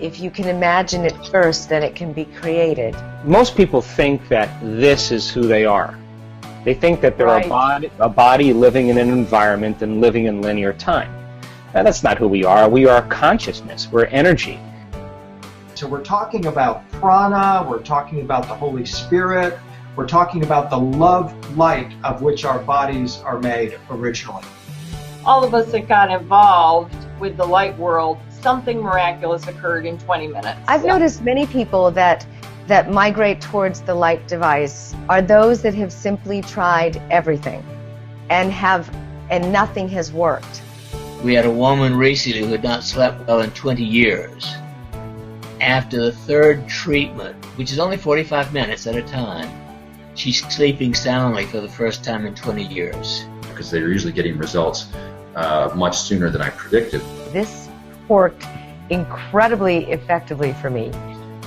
if you can imagine it first, then it can be created. Most people think that this is who they are. They think that they're a body living in an environment and living in linear time. Now, that's not who we are. We are consciousness. We're energy. So we're talking about prana, we're talking about the Holy Spirit, we're talking about the love light of which our bodies are made originally. All of us that got involved with the light world, something miraculous occurred in 20 minutes. I've noticed many people that migrate towards the light device are those that have simply tried everything and nothing has worked. We had a woman recently who had not slept well in 20 years. After the third treatment, which is only 45 minutes at a time, she's sleeping soundly for the first time in 20 years. Because they're usually getting results much sooner than I predicted. This worked incredibly effectively for me.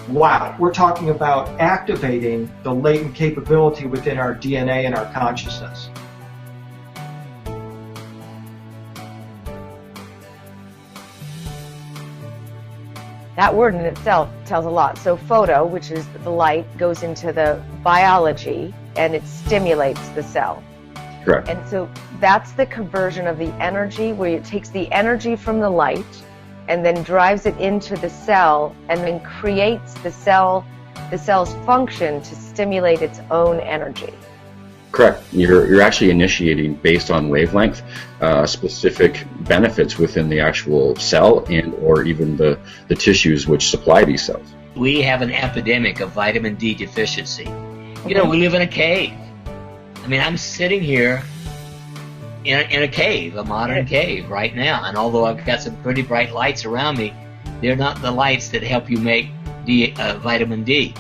Wow, we're talking about activating the latent capability within our DNA and our consciousness. That word in itself tells a lot. So photo, which is the light, goes into the biology and it stimulates the cell. Correct. And so that's the conversion of the energy, where it takes the energy from the light and then drives it into the cell and then creates the cell's function to stimulate its own energy. Correct. You're actually initiating, based on wavelength, specific benefits within the actual cell and or even the tissues which supply these cells. We have an epidemic of vitamin D deficiency. You know, we live in a cave. I mean, I'm sitting here in a cave, a modern cave right now, and although I've got some pretty bright lights around me, they're not the lights that help you make vitamin D.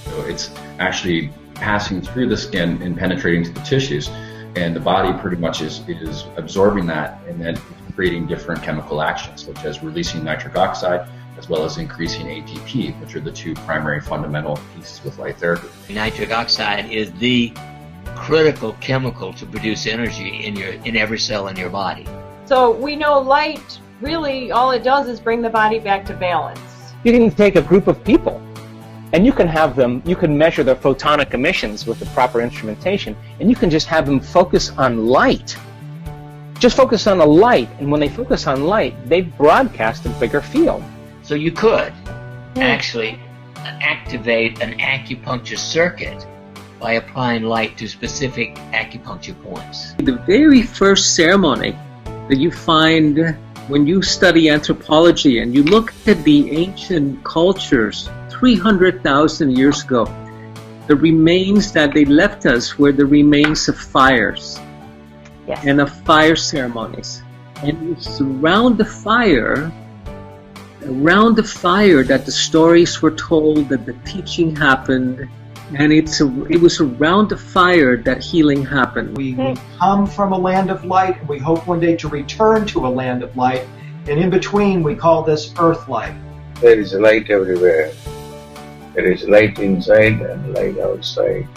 So it's actually passing through the skin and penetrating to the tissues, and the body pretty much is absorbing that and then creating different chemical actions, such as releasing nitric oxide, as well as increasing ATP, which are the two primary fundamental pieces with light therapy. Nitric oxide is the critical chemical to produce energy in every cell in your body. So we know light, really all it does is bring the body back to balance. You can take a group of people and you can measure their photonic emissions with the proper instrumentation, and you can just have them focus on light. Just focus on the light, and when they focus on light, they broadcast a bigger field. So you could actually activate an acupuncture circuit by applying light to specific acupuncture points. The very first ceremony that you find when you study anthropology and you look at the ancient cultures 300,000 years ago, the remains that they left us were the remains of fires and of fire ceremonies. And it's around the fire that the stories were told, that the teaching happened, and it was around the fire that healing happened. We come from a land of light, and we hope one day to return to a land of light, and in between we call this earth light. There is light everywhere. There is light inside and light outside.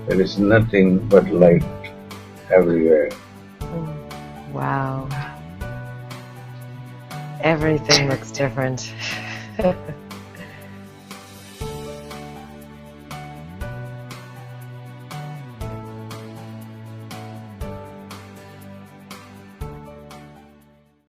There is nothing but light everywhere. Wow. Everything looks different.